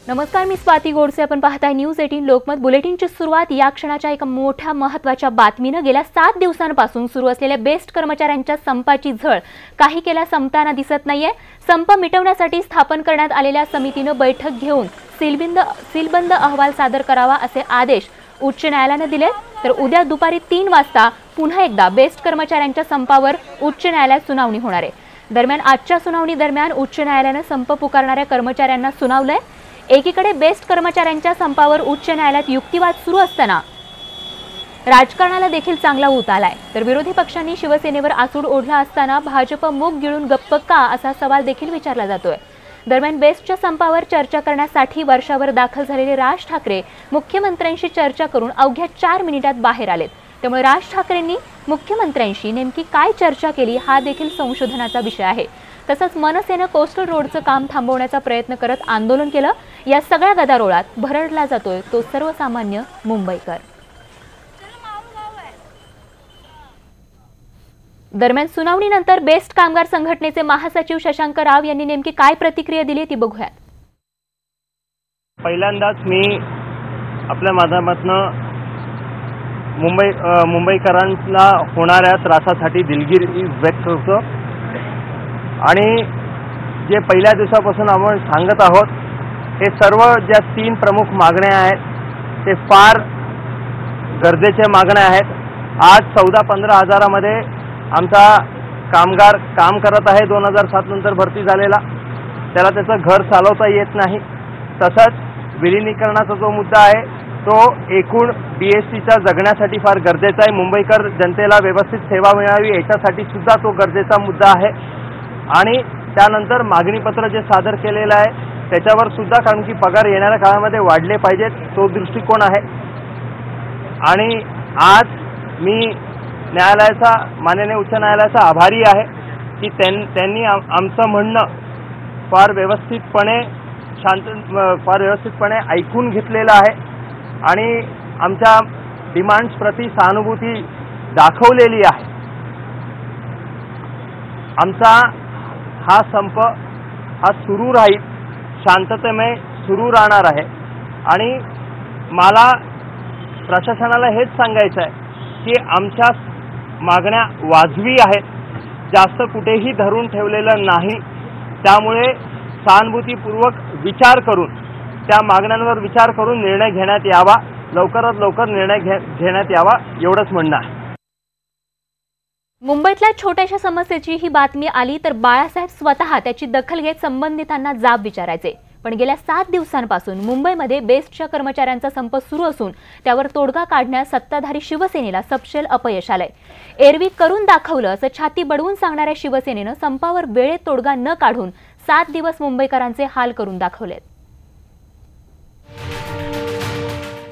नमस्कार, मी स्वाती गोडसे. आपण पाहताय न्यूज 18 लोकमत. बुलेटिनची सुरुवात या क्षणाच्या एका मोठ्या महत्त्वाच्या बातमीनं. गेल्या 7 दिवसांपासून सुरू असलेल्या बेस्ट कर्मचाऱ्यांच्या संपाची झळ काही केल्या संपताना दिसत नाहीये. संप मिटवण्यासाठी स्थापन करण्यात आलेल्या समितीनं बैठक घेऊन सीलबंद अहवाल सादर करावा असे आदेश उच्च न्यायालयाने दिले. तर उद्या दुपारी 3 वाजता पुन्हा एकदा बेस्ट कर्मचाऱ्यांच्या संपावर उच्च न्यायालयात सुनावणी होणार आहे. दरम्यान आजच्या सुनावणी दरम्यान उच्च न्यायालयाने संप पुकारणाऱ्या कर्मचाऱ्यांना सुनावलंय. एकीकडे बेस्ट कर्मचाऱ्यांच्या संपावर उच्च न्यायालयात युक्तिवाद सुरू असताना राजकारणाला देखील चांगला ऊत आलाय. तर विरोधी पक्षांनी शिवसेनेवर आसूड ओढला असताना भाजप मूग गिळून गप्प का असा सवाल देखील विचारला जातोय. दरम्यान बेस्टच्या संपावर चर्चा करण्यासाठी वर्षावर दाखल झालेले राज ठाकरे मुख्यमंत्र्यांशी चर्चा करून अवघ्या 4 मिनिटात बाहेर आलेत. त्यामुळे राज ठाकरेंनी मुख्यमंत्र्यांशी नेमकी काय चर्चा केली हा देखील संशोधनाचा विषय आहे. तसंच मनसेनं कोस्टल रोडचं काम थांबवण्याचा प्रयत्न करत आंदोलन केलं. या सगळ्या गदारोळात भरडला जातोय तो सर्वसामान्य मुंबईकर. दरम्यान सुनावणीनंतर बेस्ट कामगार संघटनेचे महासचिव शशांक राव यांनी नेमकी काय प्रतिक्रिया दिली ती बघूयात. पहिल्यांदाच मी आपल्या माध्यमातून मुंबईकरांना होणाऱ्या त्रासासाठी दिलगिरी व्यक्त करतो आणि जे पहिल्या दिवसापासून आपण सांगत आहोत हे सर्व ज्या 3 प्रमुख मागण्या आहेत ते फार गरजेच्या मागण्या आहेत. आज 14-15 हजारामध्ये आमचा कामगार काम करत आहे. 2007 नंतर भरती झालेला, त्याला त्याचं घर चालवता येत नाही. तसंच विलिनीकरणाचा जो मुद्दा आहे तो एकूण BSTच्या जगण्यासाठी फार गरजेचा आहे. मुंबईकर जनतेला व्यवस्थित सेवा मिळावी याच्यासाठी सुद्धा तो गरजेचा मुद्दा आहे. आणि त्यानंतर मागणीपत्र जे सादर केलेलं आहे त्याच्यावर सुद्धा, कारण की पगार येणाऱ्या काळामध्ये वाढले पाहिजेत, तो दृष्टिकोन आहे. आणि आज मी माननीय उच्च न्यायालयाचा आभारी आहे की त्यांनी आमचं म्हणणं फार व्यवस्थितपणे ऐकून घेतलेलं आहे आणि आमच्या डिमांड्स प्रति सहानुभूती दाखवलेली आहे. आमचा हा संप हा सुरू राहील, शांततेमय सुरू राहणार आहे. आणि मला प्रशासनाला हेच सांगायचं आहे की आमच्या मागण्या वाजवी आहेत, जास्त कुठेही धरून ठेवलेलं नाही. त्यामुळे सहानुभूतीपूर्वक विचार करून, त्या मागण्यांवर विचार करून निर्णय घेण्यात यावा, लवकरात लवकर निर्णय घेण्यात यावा, एवढंच म्हणणं आहे. मुंबईतल्या छोट्याशा समस्येची ही बातमी आली तर बाळासाहेब स्वतः त्याची दखल घेत संबंधितांना जाब विचारायचे. पण गेल्या 7 दिवसांपासून मुंबईमध्ये बेस्टच्या कर्मचाऱ्यांचा संप सुरू असून त्यावर तोडगा काढण्यास सत्ताधारी शिवसेनेला सपशेल अपयश आलंय. एरवी करून दाखवलं असं छाती बडवून सांगणाऱ्या शिवसेनेनं संपावर वेळेत तोडगा न काढून 7 दिवस मुंबईकरांचे हाल करून दाखवलेत.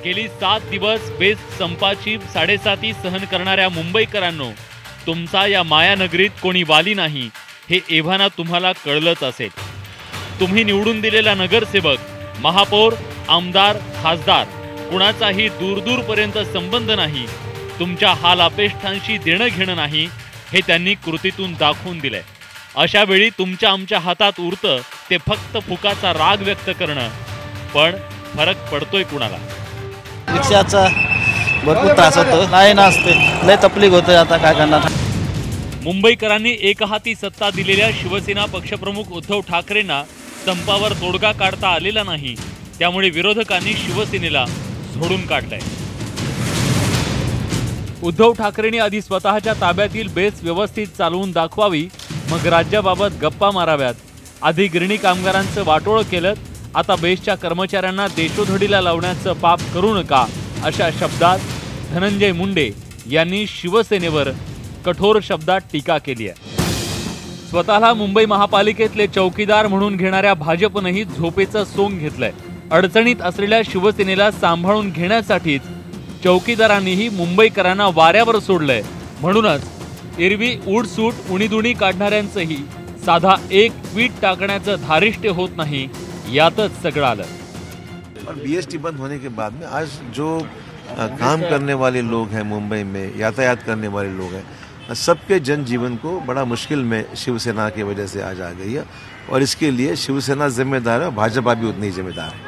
गेली 7 दिवस बेस्ट संपाची 7.5 सहन करणाऱ्या मुंबईकरांनो, तुमचा या मायानगरीत कोणी वाली नाही हे एव्हाना तुम्हाला कळलंच असेल. तुम्ही निवडून दिलेला नगरसेवक, महापौर, आमदार, खासदार कुणाचाही दूरपर्यंत संबंध नाही. तुमच्या हाल अपेष्टांशी देणं घेणं नाही हे त्यांनी कृतीतून दाखवून दिलंय. अशा वेळी तुमच्या आमच्या हातात उरतं ते फक्त फुकाचा राग व्यक्त करणं. पण फरक पडतोय कुणाला? रिक्षाचा भरपूर त्रास होतो, नाही नसते, लय तकलीफ होते. आता काय करणार? मुंबईकरांनी एकहाती सत्ता दिलेल्या शिवसेना पक्षप्रमुख उद्धव ठाकरेंना संपावर तोडगा काढता आलेला नाही. त्यामुळे विरोधकांनी शिवसेनेला झोडून काढलंय. उद्धव ठाकरेंनी आधी स्वतःच्या ताब्यातील बेस्ट व्यवस्थित चालवून दाखवावी, मग राज्याबाबत गप्पा माराव्यात. आधी गिरणी कामगारांचं वाटोळं केलं, आता बेस्टच्या कर्मचाऱ्यांना देशोधडीला लावण्याचं पाप करू नका अशा शब्दात धनंजय मुंडे यांनी शिवसेनेवर कठोर शब्दात टीका केली आहे. स्वतःला मुंबई महापालिकेतले चौकीदार म्हणून घेणाऱ्या भाजपनेही झोपेचं सोंग घेतलंय. अडचणीत असलेल्या शिवसेनेला सांभाळून घेण्यासाठीच चौकीदारांनीही मुंबईकरांना वाऱ्यावर सोडलंय. म्हणूनच एरवी उडसूट उणीदुणी काढणाऱ्यांचंही साधा एक ट्वीट टाकण्याचं धारिष्ट्य होत नाही, यातच सगळं आलं. और BST बंद होने के बाद में आज जो काम करने वाले लोग हैं मुंबई में, यातायात करने वाले लोग हैं, सबके जनजीवन को बड़ा मुश्किल में शिवसेना की वजह से आज आ गई है। और इसके लिए शिवसेना जिम्मेदार है, भाजपा भी उतनी जिम्मेदार है।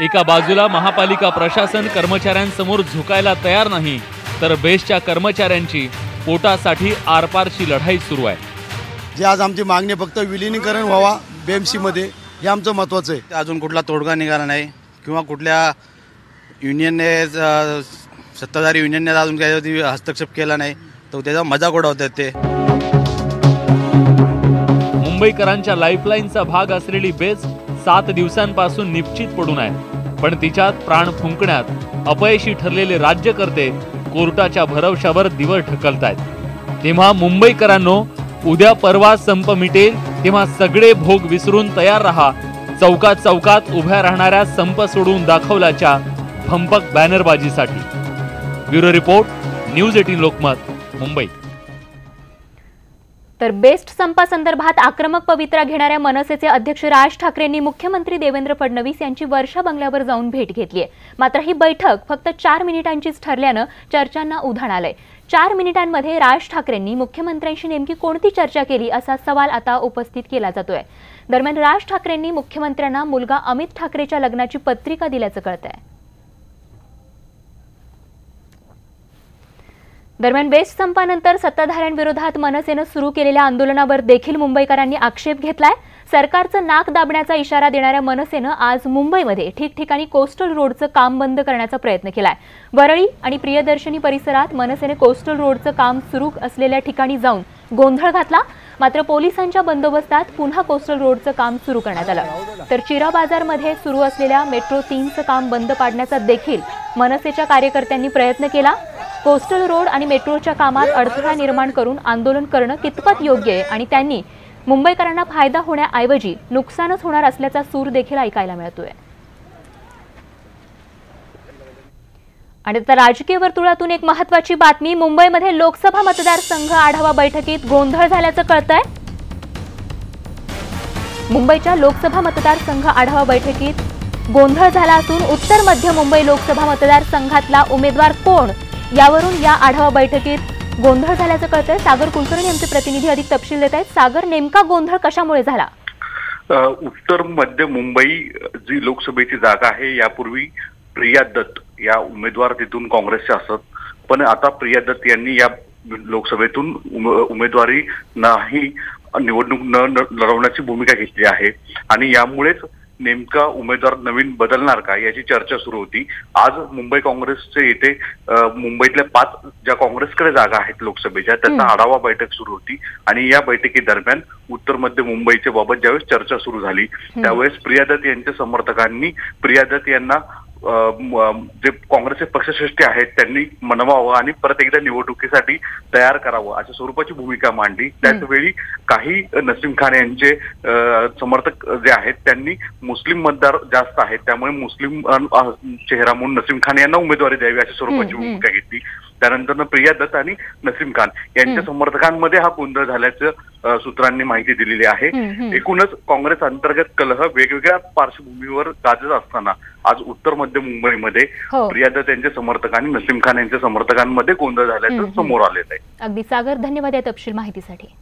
एका बाजूला महापालिका प्रशासन कर्मचाऱ्यांसमोर झुकायला तयार नाही, तर बेस्टच्या कर्मचाऱ्यांची पोटासाठी आरपारची लढाई सुरू आहे. जे आज आमची मागणी फक्त विलीनीकरण व्हावा BMC मध्ये, हे आमचं महत्त्वाचं आहे. अजून कुठला तोडगा निघाला नाही किंवा कुठल्या युनियनने सत्ताधारी युनियनने अजून काही हस्तक्षेप केला नाही, तर त्याचा मजाक उडवतात ते. मुंबईकरांच्या लाईफलाईनचा भाग असलेली बेस्ट 7 दिवसांपासून निश्चित पडून आहे, पण तिच्यात प्राण फुंकण्यात अपयशी ठरलेले राज्यकर्ते कोर्टाच्या भरवशावर दिवस ढकलतायत. तेव्हा मुंबईकरांनो, उद्या परवा संप मिटेल तेव्हा सगळे भोग विसरून तयार रहा. चौकात चौकात उभ्या राहणाऱ्या संप सोडून दाखवल्याच्या भंपक बॅनरबाजीसाठी. Bureau report, news 18 Lokmat, Mumbai. तर बेस्ट संपासंदर्भात आक्रमक पवित्रा घेणाऱ्या मनसेचे अध्यक्ष राज ठाकरेंनी मुख्यमंत्री देवेंद्र फडणवीस यांची वर्षा बंगल्यावर जाऊन भेट घेतली आहे. मात्र ही बैठक फक्त 4 मिनिटांचीच ठरल्यानं चर्चांना उधाण आलंय. 4 मिनिटांमध्ये राज ठाकरेंनी मुख्यमंत्र्यांशी नेमकी कोणती चर्चा केली असा सवाल आता उपस्थित केला जातोय. दरम्यान राज ठाकरेंनी मुख्यमंत्र्यांना मुलगा अमित ठाकरेच्या लग्नाची पत्रिका दिल्याचं कळतंय. दरम्यान बेस्ट संपानंतर सत्ताधाऱ्यांविरोधात मनसेनं सुरू केलेल्या आंदोलनावर देखील मुंबईकरांनी आक्षेप घेतलाय. सरकारचं नाक दाबण्याचा इशारा देणाऱ्या मनसेनं आज मुंबईमध्ये ठिकठिकाणी कोस्टल रोडचं काम बंद करण्याचा प्रयत्न केलाय. वरळी आणि प्रियदर्शनी परिसरात मनसेने कोस्टल रोडचं काम सुरू असलेल्या ठिकाणी जाऊन गोंधळ घातला. मात्र पोलिसांच्या बंदोबस्तात पुन्हा कोस्टल रोडचं काम सुरू करण्यात आलं. तर चिरा बाजारमध्ये सुरू असलेल्या मेट्रो 3चं काम बंद पाडण्याचा देखील मनसेच्या कार्यकर्त्यांनी प्रयत्न केला. कोस्टल रोड आणि मेट्रोच्या कामात अडथळा निर्माण करून आंदोलन करणं कितपत योग्य आहे आणि त्यांनी मुंबईकरांना फायदा होण्याऐवजी नुकसानच होणार असल्याचा सूर देखील ऐकायला मिळतोय. आणि आता राजकीय वर्तुळातून एक महत्त्वाची बातमी. मुंबईमध्ये लोकसभा मतदारसंघ आढावा बैठकीत गोंधळ झाल्याचं कळतंय. मुंबईच्या लोकसभा मतदारसंघ आढावा बैठकीत गोंधळ झाला असून उत्तर मध्य मुंबई लोकसभा मतदारसंघातला उमेदवार कोण यावरून या आढावा बैठकीत गोंधळ झाल्याचं कळतंय. सागर कुलकर्णी आमचे प्रतिनिधी अधिक तपशील देत आहेत. सागर, नेमका गोंधळ कशामुळे झाला? उत्तर मध्य मुंबई जी लोकसभेची जागा आहे, यापूर्वी प्रिया दत्त या उमेदवार तिथून काँग्रेसचे असत, पण आता प्रिया दत्त यांनी या लोकसभेतून उमेदवारी नाही, निवडणूक न लढवण्याची भूमिका घेतली आहे आणि यामुळेच नेमका उमेदवार नवीन बदलणार का याची चर्चा सुरू होती. आज मुंबई काँग्रेसचे येथे मुंबईतल्या 5 ज्या काँग्रेसकडे जागा आहेत लोकसभेच्या, त्याचा आढावा बैठक सुरू होती आणि या बैठकीदरम्यान उत्तर मध्य मुंबईच्या बाबत ज्यावेळेस चर्चा सुरू झाली त्यावेळेस प्रिया दत्त यांच्या समर्थकांनी प्रिया दत्त यांना जे काँग्रेसचे पक्षश्रेष्ठी आहेत त्यांनी मनवावं आणि परत एकदा निवडणुकीसाठी तयार करावं अशा स्वरूपाची भूमिका मांडली. त्याचवेळी काही नसीम खान यांचे समर्थक जे आहेत त्यांनी मुस्लिम मतदार जास्त आहेत त्यामुळे मुस्लिम चेहरा म्हणून नसीम खान यांना उमेदवारी द्यावी अशा स्वरूपाची भूमिका घेतली. त्यानंतर प्रिया दत्त आणि नसीम खान यांच्या समर्थकांमध्ये हा गोंधळ झाल्याचं सूत्रांनी माहिती दिलेली आहे. एकूणच काँग्रेस अंतर्गत कलह वेगवेगळ्या पार्श्वभूमीवर गाजत असताना आज उत्तर मध्य मुंबईमध्ये प्रिया दत्त यांच्या समर्थक आणि नसीम खान यांच्या समर्थकांमध्ये गोंधळ झाल्याचं समोर आलेलं आहे. अगदी सागर, धन्यवाद या तपशील माहितीसाठी.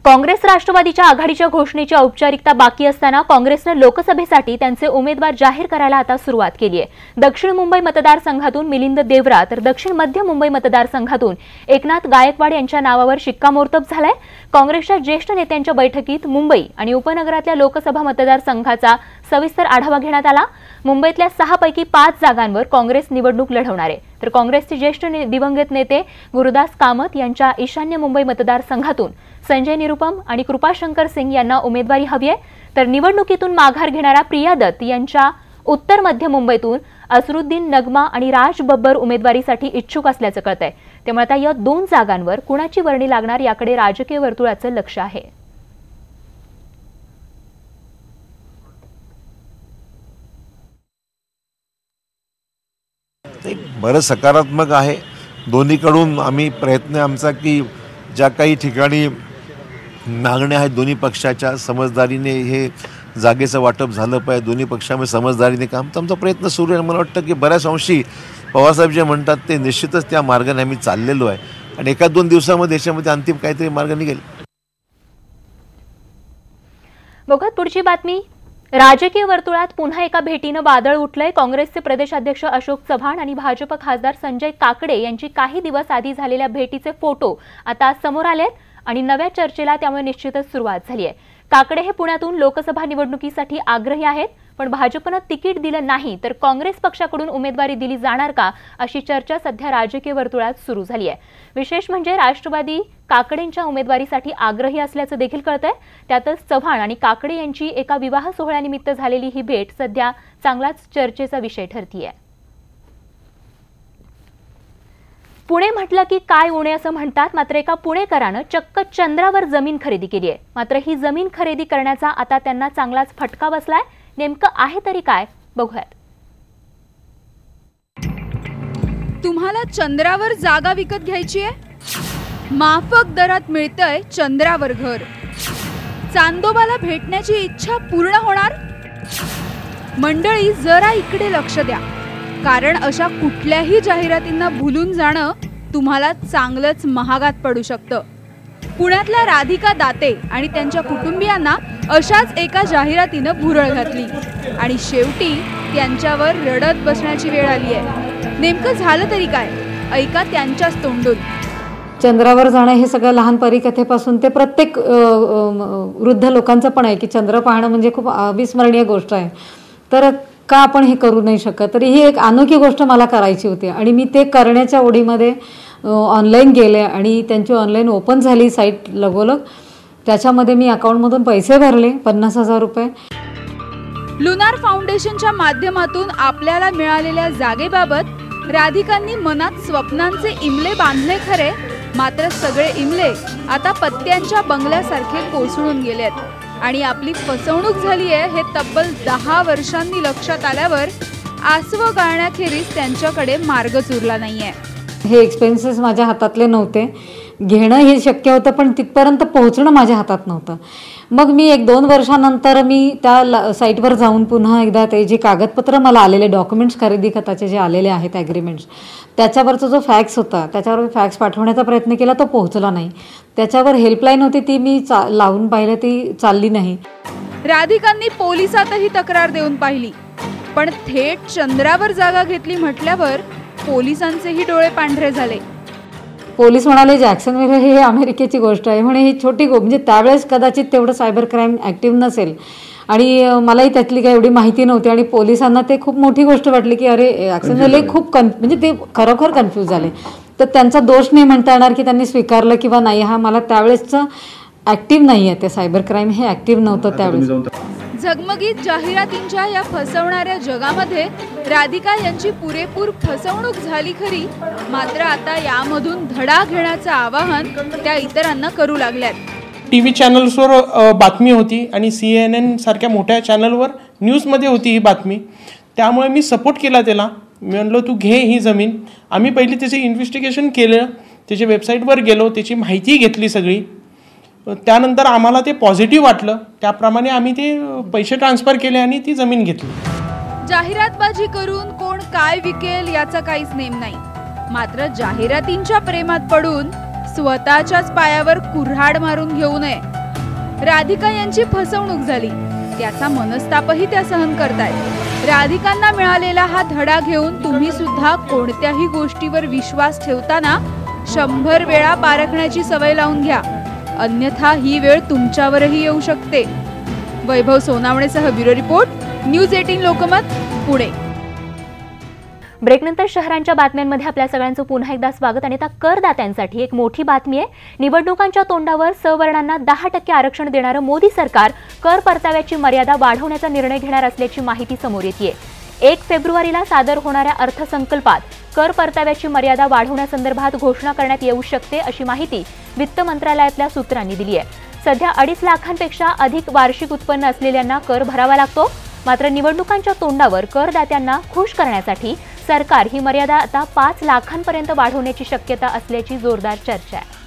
काँग्रेस राष्ट्रवादीच्या आघाडीच्या घोषणेची औपचारिकता बाकी असताना काँग्रेसनं लोकसभेसाठी त्यांचे उमेदवार जाहीर करायला आता सुरुवात केली आहे. दक्षिण मुंबई मतदारसंघातून मिलिंद देवरा तर दक्षिण मध्य मुंबई मतदारसंघातून एकनाथ गायकवाड यांच्या नावावर शिक्कामोर्तब झालाय. काँग्रेसच्या ज्येष्ठ नेत्यांच्या बैठकीत मुंबई आणि उपनगरातल्या लोकसभा मतदारसंघाचा सविस्तर आढावा घेण्यात आला. मुंबईतल्या 6 पैकी 5 जागांवर काँग्रेस निवडणूक लढवणार आहे. तर काँग्रेसचे ज्येष्ठ दिवंगत नेते गुरुदास कामत यांच्या ईशान्य मुंबई मतदारसंघातून संजय निरुपम आणि कृपाशंकर सिंग यांना उमेदवारी हवी आहे. तर निवडणुकीतून माघार घेणाऱ्या प्रिया दत्त यांच्या उत्तर मध्य मुंबईतून असरुद्दीन नगमा आणि राज बब्बर उमेदवारीसाठी इच्छुक असल्याचं कळतंय. त्यामुळे आता या 2 जागांवर कुणाची वर्णी लागणार याकडे राजकीय वर्तुळाचं लक्ष आहे. बरं सकारात्मक आहे. दोन्हीकडून आम्ही प्रयत्न आमचा की ज्या काही ठिकाणी मागण्या आहेत दोन्ही पक्षाच्या समजदारीने हे जागेचं वाटप झालं पाहिजे. दोन्ही पक्षामध्ये समजदारीने काम तर आमचा प्रयत्न सुरू आहे. मला वाटतं की बऱ्याच अंशी पवारसाहेब जे म्हणतात ते निश्चितच त्या मार्गाने आम्ही चाललेलो आहे आणि 1-2 दिवसामध्ये याच्यामध्ये अंतिम काहीतरी मार्ग निघेल. बघत पुढची बातमी. राजकीय वर्तुळात पुन्हा एका भेटीनं वादळ उठलंय. काँग्रेसचे प्रदेशाध्यक्ष अशोक चव्हाण आणि भाजप खासदार संजय काकडे यांची काही दिवस आधी झालेल्या भेटीचे फोटो आता समोर आलेत आणि नव्या चर्चेला त्यामुळे निश्चितच सुरुवात झाली आहे. काकडे हे पुण्यातून लोकसभा निवडणुकीसाठी आग्रही आहेत, पण भाजपनं तिकीट दिलं नाही तर काँग्रेस पक्षाकडून उमेदवारी दिली जाणार का अशी चर्चा सध्या राजकीय वर्तुळात सुरू झाली आहे. विशेष म्हणजे राष्ट्रवादी काकडेंच्या उमेदवारीसाठी आग्रही असल्याचं देखील कळतंय. त्यातच चव्हाण आणि काकडे यांची एका विवाह सोहळ्यानिमित्त झालेली ही भेट सध्या चांगलाच चर्चेचा विषय ठरतीये. पुणे म्हटलं की काय उणे असं म्हणतात, मात्र एका पुणेकरानं चक्क चंद्रावर जमीन खरेदी केली आहे. मात्र ही जमीन खरेदी करण्याचा आता त्यांना चांगलाच फटका बसलाय. नेमकं आहे तरी काय, बघूयात. तुम्हाला चंद्रावर जागा विकत घ्यायची आहे? माफक दरात मिळतंय चंद्रावर घर. चांदोबाला भेटण्याची इच्छा पूर्ण होणार? मंडळी जरा इकडे लक्ष द्या, कारण अशा कुठल्याही जाहिरातींना भुलून जाणं तुम्हाला चांगलंच महागात पडू शकतं. पुण्यातल्या राधिका दाते आणि त्यांच्या कुटुंबियांना अशाच एका जाहिरातीनं भुरळ घातली आणि शेवटी त्यांच्यावर रडत बसण्याची वेळ आली आहे. नेमकं झालं तरी काय, ऐका त्यांच्याच तोंडून. चंद्रावर जाणं हे सगळं लहान परिकथेपासून ते प्रत्येक वृद्ध लोकांचं पण आहे की चंद्र पाहणं म्हणजे खूप अविस्मरणीय गोष्ट आहे. तर का आपण हे करू नाही शकत? तरी ही एक अनोखी गोष्ट मला करायची होती आणि मी ते करण्याच्या ओढीमध्ये ऑनलाईन गेले आणि त्यांची ऑनलाईन ओपन झाली साईट लगोलग. त्याच्यामध्ये मी अकाउंटमधून पैसे भरले 50,000 रुपये. लुनार फाउंडेशनच्या माध्यमातून आपल्याला मिळालेल्या जागेबाबत राधिकांनी मनात स्वप्नांचे इमले बांधले खरे, मात्र सगळे इमले आता पत्त्यांच्या बंगल्यासारखे कोसळून गेलेत आणि आपली फसवणूक झाली आहे हे तब्बल 10 वर्षांनी लक्षात आल्यावर आसवं गाळण्याखेरीज त्यांच्याकडे मार्गच उरला नाहीये. हे एक्सपेन्सेस माझ्या हातातले नव्हते. घेणं हे शक्य होतं पण तिथपर्यंत पोहोचणं माझ्या हातात नव्हतं. मग मी 1-2 वर्षानंतर मी त्या साईटवर जाऊन पुन्हा एकदा ते जे कागदपत्र मला आलेले डॉक्युमेंट्स खरेदी खताचे जे आलेले आहेत ॲग्रीमेंट्स, त्याच्यावरचा जो फॅक्स होता त्याच्यावर फॅक्स पाठवण्याचा प्रयत्न केला, तो पोहोचला नाही. त्याच्यावर हेल्पलाईन होती ती मी लावून पाहिलं, ती चालली नाही. राधिकांनी पोलिसातही तक्रार देऊन पाहिली, पण थेट चंद्रावर जागा घेतली म्हटल्यावर पोलिसांचेही डोळे पांढरे झाले. पोलीस म्हणाले जॅक्सनविले हे अमेरिकेची गोष्ट आहे म्हणे, ही छोटी म्हणजे त्यावेळेस कदाचित तेवढं सायबर क्राईम ॲक्टिव्ह नसेल आणि मलाही त्यातली काही एवढी माहिती नव्हती आणि पोलिसांना ते खूप मोठी गोष्ट वाटली की अरे जॅक्सनविले खूप म्हणजे ते खरोखर कन्फ्यूज झाले. तर त्यांचा दोष नाही म्हणता येणार की त्यांनी स्वीकारलं किंवा नाही. हा मला त्यावेळेसचं ॲक्टिव्ह नाही आहे, ते सायबर क्राईम हे ॲक्टिव्ह नव्हतं त्यावेळेस. झगमगीत जाहिरातींच्या या फसवणाऱ्या जगामध्ये राधिका यांची पुरेपूर फसवणूक झाली खरी, मात्र आता यामधून धडा घेण्याचं आवाहन त्या इतरांना करू लागल्यात. TV चॅनल्सवर बातमी होती आणि CNN सारख्या मोठ्या चॅनलवर न्यूजमध्ये होती ही बातमी. त्यामुळे मी सपोर्ट केला त्याला. मी म्हणलो तू घे ही जमीन. आम्ही पहिली त्याचे इन्व्हेस्टिगेशन केलं, त्याच्या वेबसाईटवर गेलो, त्याची माहिती घेतली सगळी. त्यानंतर आम्हाला ते पॉझिटिव्ह वाटलं, त्याप्रमाणे आम्ही ते पैसे ट्रान्सफर केले आणि ती जमीन घेतली. जाहिरातबाजी करून कोण काय विकेल याचा काहीच नेम नाही, मात्र जाहिरातींच्या प्रेमात पडून स्वतःच्याच पायावर कुऱ्हाड मारून घेऊ नये. राधिका यांची फसवणूक झाली, त्याचा मनस्तापही त्या सहन करतायत. राधिकांना मिळालेला हा धडा घेऊन तुम्ही सुद्धा कोणत्याही गोष्टीवर विश्वास ठेवताना 100 वेळा पारखण्याची सवय लावून घ्या, अन्यथा ही वेळ तुमच्यावरही येऊ शकते. वैभव सोनावणेसह bureau report, news 18 Lokmat, Pune. ब्रेकनंतर शहरांच्या बातम्यांमध्ये आपल्या सगळ्यांचं पुन्हा एकदा स्वागत. आणि आता करदात्यांसाठी एक मोठी बातमी आहे. निवडणुकांच्या तोंडावर सवर्णांना 10% आरक्षण देणारं मोदी सरकार कर परताव्याची मर्यादा वाढवण्याचा निर्णय घेणार असल्याची माहिती समोर येतेय. 1 फेब्रुवारीला सादर होणाऱ्या अर्थसंकल्पात कर परताव्याची मर्यादा वाढवण्यासंदर्भात घोषणा करण्यात येऊ शकते अशी माहिती वित्त मंत्रालयातल्या सूत्रांनी दिली आहे. सध्या 2.5 लाखांपेक्षा अधिक वार्षिक उत्पन्न असलेल्यांना कर भरावा लागतो. मात्र निवडणुकांच्या तोंडावर करदात्यांना खुश करण्यासाठी सरकार ही मर्यादा आता 5 लाखांपर्यंत वाढवण्याची शक्यता असल्याची जोरदार चर्चा आहे.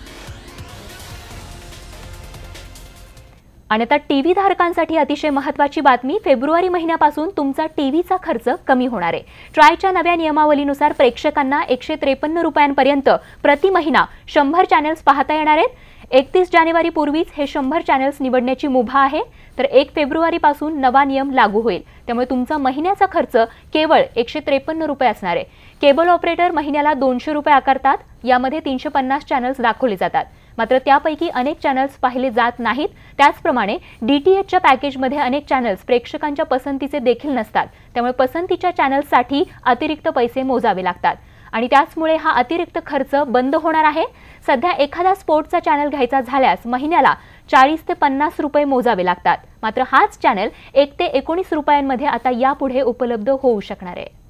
आणि आता टीव्ही धारकांसाठी अतिशय महत्त्वाची बातमी, फेब्रुवारी महिन्यापासून तुमचा टीव्हीचा खर्च कमी होणार आहे। ट्रायच्या नव्या नियमावलीनुसार प्रेक्षकांना 153 रुपयांपर्यंत प्रति महिना 100 चॅनल्स पाहता येणार आहेत। 31 जानेवारी पूर्वीच हे 100 चॅनल्स निवडण्याची मुभा आहे, तर 1 फेब्रुवारी पासून नवा नियम लागू होईल। त्यामुळे तुमचा महिन्याचा खर्च केवळ 153 रुपये असणार आहे। केबल ऑपरेटर महिन्याला 200 रुपये आकारतात, यामध्ये 350 चॅनल्स दाखवले जातात, मात्र त्यापैकी अनेक चॅनल्स पाहिले जात नाहीत। त्याचप्रमाणे डीटीएचच्या पॅकेजमध्ये अनेक चॅनल्स प्रेक्षकांच्या पसंतीचे देखील नसतात, त्यामुळे पसंतीच्या चॅनल्ससाठी अतिरिक्त पैसे मोजावे लागतात आणि त्याचमुळे हा अतिरिक्त खर्च बंद होणार आहे। सध्या एखादा स्पोर्ट्सचा चॅनल घ्यायचा झाल्यास महिन्याला 40 ते 50 रुपये मोजावे लागतात, मात्र हाच चॅनल 1 ते 19 रुपयांमध्ये आता यापुढे उपलब्ध होऊ शकणार आहे।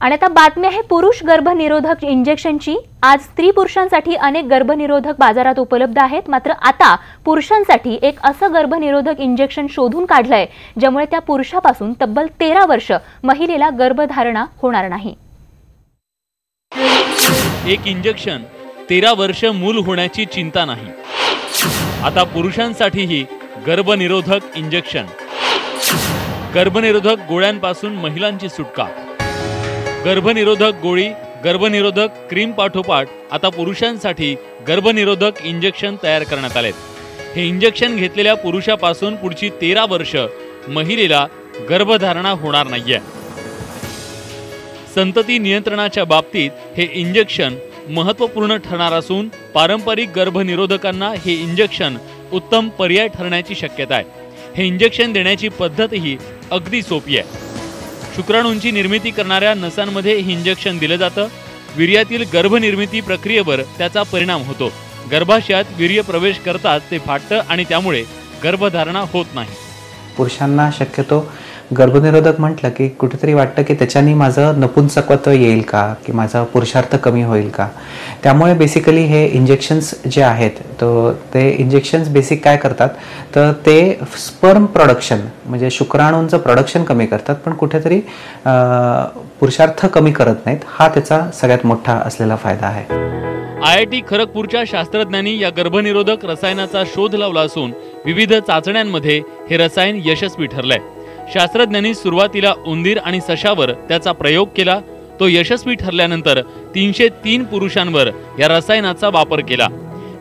आणि आता बातमी आहे पुरुष गर्भनिरोधक इंजेक्शनची। आज स्त्री पुरुषांसाठी अनेक गर्भनिरोधक बाजारात उपलब्ध आहेत, मात्र आता पुरुषांसाठी एक असं गर्भनिरोधक इंजेक्शन शोधून काढलंय ज्यामुळे त्या पुरुषापासून तब्बल 13 वर्ष महिलेला गर्भधारणा होणार नाही। एक इंजेक्शन 13 वर्ष मूल होण्याची चिंता नाही। आता पुरुषांसाठीही गर्भनिरोधक इंजेक्शन। गर्भनिरोधक गोळ्यांपासून महिलांची सुटका। गर्भनिरोधक गोळी, गर्भनिरोधक क्रीम पाठोपाठ आता पुरुषांसाठी गर्भनिरोधक इंजेक्शन तयार करण्यात आले। हे इंजेक्शन घेतलेल्या पुरुषापासून पुढची 13 वर्ष महिलेला गर्भधारणा होणार नाहीये। संतती नियंत्रणाच्या बाबतीत हे इंजेक्शन महत्त्वपूर्ण ठरणार असून पारंपरिक गर्भनिरोधकांना हे इंजेक्शन उत्तम पर्याय ठरण्याची शक्यता आहे। हे इंजेक्शन देण्याची पद्धतही अगदी सोपी आहे। शुक्राणूंची निर्मिती करणाऱ्या नसांमध्ये हे इंजेक्शन दिलं जातं। वीर्यातील गर्भनिर्मिती प्रक्रियेवर त्याचा परिणाम होतो। गर्भाशयात वीर्य प्रवेश करताच ते फाटतं आणि त्यामुळे गर्भधारणा होत नाही। पुरुषांना शक्यतो गर्भनिरोधक म्हटलं की कुठेतरी वाटतं की त्याच्यानी माझं नपुंसकत्व येईल का, की माझा पुरुषार्थ कमी होईल का। त्यामुळे बेसिकली हे इंजेक्शन्स जे आहेत ते इंजेक्शन्स बेसिक काय करतात तर ते स्पर्म प्रोडक्शन म्हणजे शुक्राणूंचं प्रोडक्शन कमी करतात, पण कुठेतरी पुरुषार्थ कमी करत नाहीत। हा त्याचा सगळ्यात मोठा असलेला फायदा आहे। IIT खरगपूरच्या शास्त्रज्ञांनी या गर्भनिरोधक रसायनाचा शोध लावला असून विविध चाचण्यांमध्ये हे रसायन यशस्वी ठरलंय। शास्त्रज्ञांनी सुरुवातीला उंदीर आणि सशावर त्याचा प्रयोग केला। तो यशस्वी ठरल्यानंतर 303 पुरुषांवर या रसायनाचा वापर केला।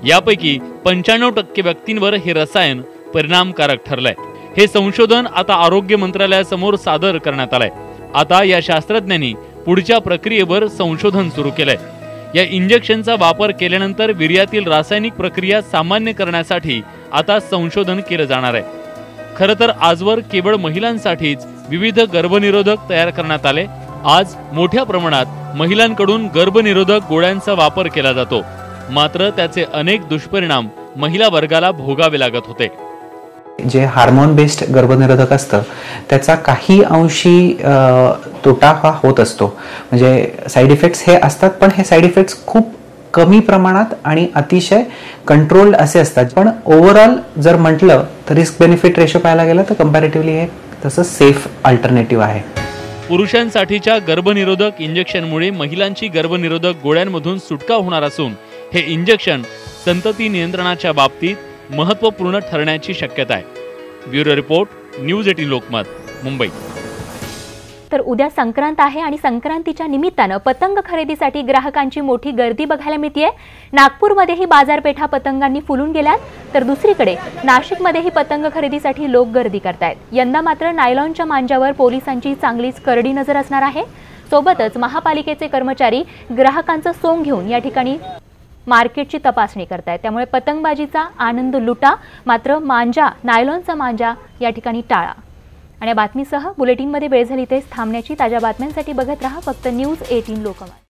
यापैकी 95% व्यक्तींवर हे रसायन परिणामकारक ठरलंय। हे संशोधन आता आरोग्य मंत्रालयासमोर सादर करण्यात आलंय। आता या शास्त्रज्ञांनी पुढच्या प्रक्रियेवर संशोधन सुरू केलंय। या इंजेक्शनचा वापर केल्यानंतर वीर्यातील रासायनिक प्रक्रिया सामान्य करण्यासाठी आता संशोधन केलं जाणार आहे। खरं तर आजवर केवळ महिलांसाठीच विविध गर्भनिरोधक तयार करण्यात आले। आज मोठ्या प्रमाणात महिलांकडून गर्भनिरोधक गोळ्यांचा वापर केला जातो, मात्र त्याचे अनेक दुष्परिणाम महिला वर्गाला भोगावे लागत होते। जे हार्मोन बेस्ड गर्भनिरोधक असतं त्याचा काही अंशी तोटा हा होत असतो, म्हणजे साईड इफेक्ट्स हे असतात, पण हे साईड इफेक्ट्स खूप कमी प्रमाणात आणि अतिशय कंट्रोल्ड असे असतात। पण ओव्हरऑल जर म्हटलं तर रिस्क बेनिफिट रेशो पाहायला गेलं तर कंपॅरेटिव्हली हे तसं सेफ अल्टरनेटिव्ह आहे। पुरुषांसाठीच्या गर्भनिरोधक इंजेक्शनमुळे महिलांची गर्भनिरोधक गोळ्यांमधून सुटका होणार असून हे इंजेक्शन संतती नियंत्रणाच्या बाबतीत महत्त्वपूर्ण ठरण्याची शक्यता आहे। Bureau report, news 18 Lokmat, Mumbai. तर उद्या संक्रांत आहे आणि संक्रांतीच्या निमित्तानं पतंग खरेदीसाठी ग्राहकांची मोठी गर्दी बघायला मिळतेय। नागपूरमध्येही बाजारपेठा पतंगांनी फुलून गेल्यात, तर दुसरीकडे नाशिकमध्येही पतंग खरेदीसाठी लोक गर्दी करतायत। यंदा मात्र नायलॉनच्या मांजावर पोलिसांची चांगलीच करडी नजर असणार आहे। सोबतच महापालिकेचे कर्मचारी ग्राहकांचं सोंग घेऊन या ठिकाणी मार्केटची तपासणी करतायत। त्यामुळे पतंगबाजीचा आनंद लुटा, मात्र मांजा, नायलॉनचा मांजा या ठिकाणी टाळा। आणि या बातमीसह बुलेटिनमध्ये वेळ झाली तेच थांबण्याची। ताज्या बातम्यांसाठी बघत रहा फक्त न्यूज 18 लोकमत।